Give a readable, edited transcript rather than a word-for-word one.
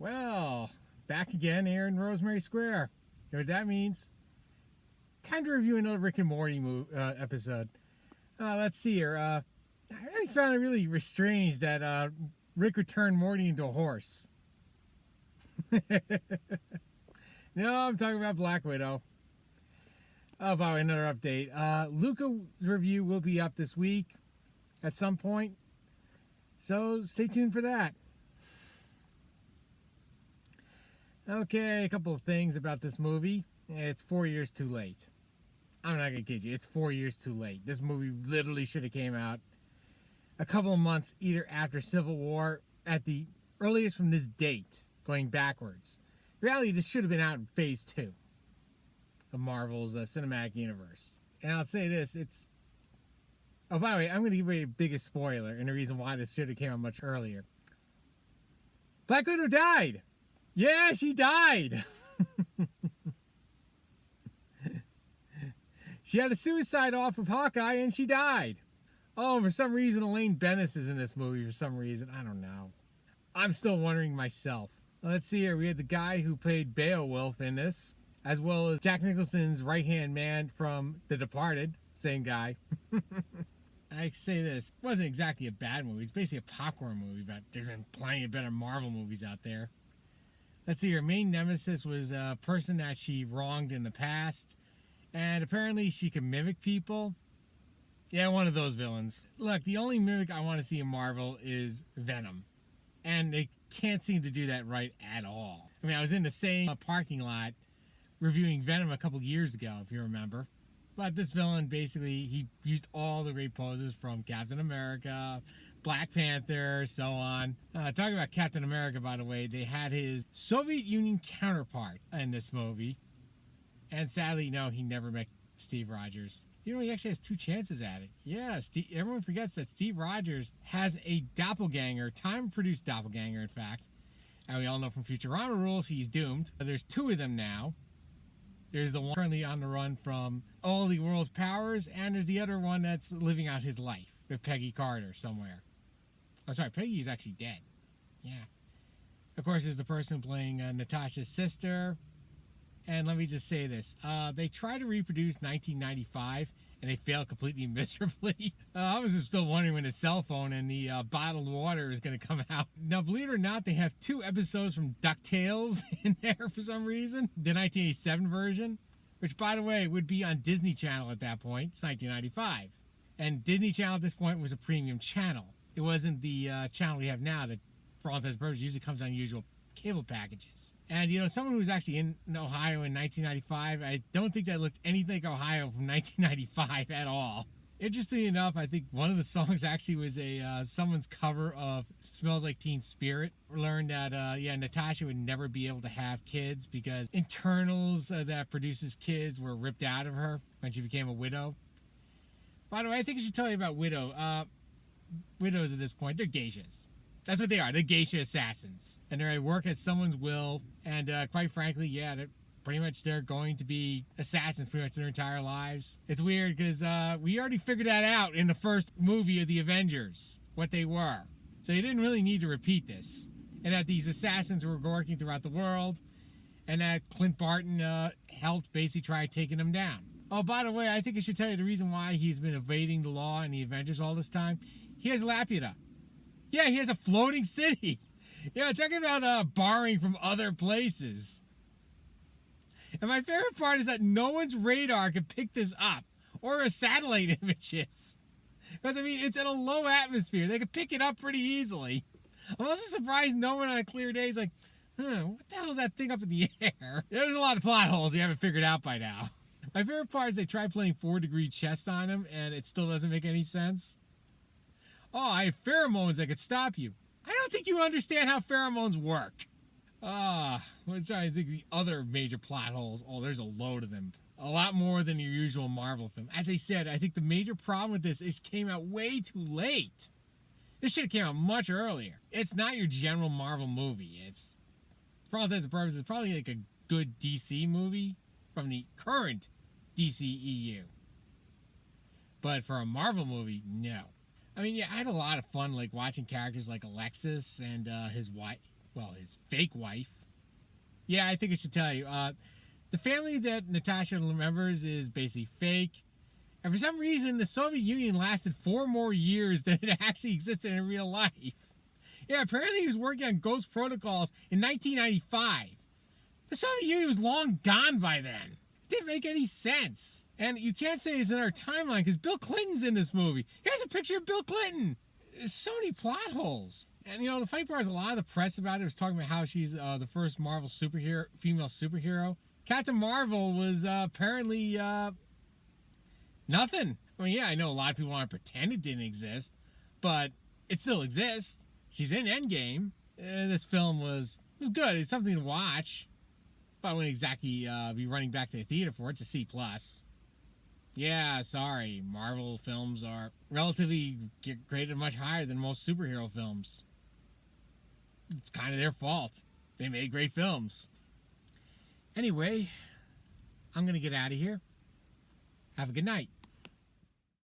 Well, back again here in Rosemary Square. You know what that means? Time to review another Rick and Morty episode. Let's see here. I really found it really strange that Rick returned Morty into a horse. No, I'm talking about Black Widow. Oh, by the way, another update. Luca's review will be up this week at some point. So stay tuned for that. Okay, a couple of things about this movie. It's 4 years too late. I'm not gonna kid you. It's 4 years too late. This movie literally should have came out a couple of months either after Civil War, at the earliest from this date, going backwards. In reality, this should have been out in Phase 2 of Marvel's cinematic universe. And I'll say this, it's... Oh, by the way, I'm going to give away a biggest spoiler and the reason why this should have came out much earlier. Black Widow died! Yeah, she died! She had a suicide off of Hawkeye and she died. Oh, for some reason, Elaine Bennis is in this movie for some reason. I don't know. I'm still wondering myself. Let's see here. We had the guy who played Beowulf in this, as well as Jack Nicholson's right-hand man from The Departed. Same guy. I say this. It wasn't exactly a bad movie. It's basically a popcorn movie, but there's been plenty of better Marvel movies out there. Let's see. Her main nemesis was a person that she wronged in the past. And apparently she can mimic people. Yeah, one of those villains. Look, the only mimic I want to see in Marvel is Venom. And they can't seem to do that right at all. I mean, I was in the same parking lot reviewing Venom a couple years ago, if you remember. But this villain, basically, he used all the great poses from Captain America, Black Panther, so on. Talking about Captain America, by the way, they had his Soviet Union counterpart in this movie. And sadly, no, he never met Steve Rogers. You know, he actually has 2 chances at it. Yeah, everyone forgets that Steve Rogers has a doppelganger, time-produced doppelganger, in fact. And we all know from Futurama rules, he's doomed. There's 2 of them now. There's the one currently on the run from all the world's powers, and there's the other one that's living out his life with Peggy Carter somewhere. I'm sorry, Peggy's actually dead. Yeah. Of course, there's the person playing Natasha's sister. And let me just say this. They tried to reproduce 1995, and they failed completely miserably. I was just still wondering when the cell phone and the bottled water is going to come out. Now, believe it or not, they have 2 episodes from DuckTales in there for some reason. The 1987 version, which, by the way, would be on Disney Channel at that point. It's 1995. And Disney Channel at this point was a premium channel. It wasn't the channel we have now that, for all intents and purposes, usually comes on usual cable packages. And, you know, someone who was actually in Ohio in 1995, I don't think that looked anything like Ohio from 1995 at all. Interestingly enough, I think one of the songs actually was someone's cover of Smells Like Teen Spirit. We learned that, Natasha would never be able to have kids because internals that produces kids were ripped out of her when she became a widow. By the way, I think I should tell you about widows at this point. They're geishas. That's what they are. They're geisha assassins. And they work at someone's will. And quite frankly, yeah, they're going to be assassins pretty much their entire lives. It's weird because we already figured that out in the first movie of the Avengers, what they were. So you didn't really need to repeat this. And that these assassins were working throughout the world. And that Clint Barton helped basically try taking them down. Oh, by the way, I think I should tell you the reason why he's been evading the law in the Avengers all this time. He has Laputa. Yeah, he has a floating city. Yeah, talking about borrowing from other places. And my favorite part is that no one's radar can pick this up. Or a satellite images. Because, I mean, it's in a low atmosphere. They can pick it up pretty easily. I'm also surprised no one on a clear day is like, what the hell is that thing up in the air? There's a lot of plot holes you haven't figured out by now. My favorite part is they try playing 4-degree chess on him, and it still doesn't make any sense. Oh, I have pheromones that could stop you. I don't think you understand how pheromones work. I'm trying to think of the other major plot holes. Oh, there's a load of them. A lot more than your usual Marvel film. As I said, I think the major problem with this is it came out way too late. This should have came out much earlier. It's not your general Marvel movie. It's, for all intents and purposes, it's probably like a good DC movie from the current DCEU. But for a Marvel movie, no. I mean, yeah, I had a lot of fun, like, watching characters like Alexis and his wife, well, his fake wife. Yeah, I think I should tell you. The family that Natasha remembers is basically fake. And for some reason, the Soviet Union lasted 4 more years than it actually existed in real life. Yeah, apparently he was working on ghost protocols in 1995. The Soviet Union was long gone by then. It didn't make any sense. And you can't say it's in our timeline because Bill Clinton's in this movie. Here's a picture of Bill Clinton. There's so many plot holes. And, the funny part is a lot of the press about it was talking about how she's the first Marvel female superhero. Captain Marvel was apparently nothing. I mean, yeah, I know a lot of people want to pretend it didn't exist, but it still exists. She's in Endgame. This film was good. It's something to watch, but I wouldn't exactly be running back to the theater for it. It's a C+. Yeah, sorry. Marvel films are relatively graded much higher than most superhero films. It's kind of their fault. They made great films. Anyway, I'm going to get out of here. Have a good night.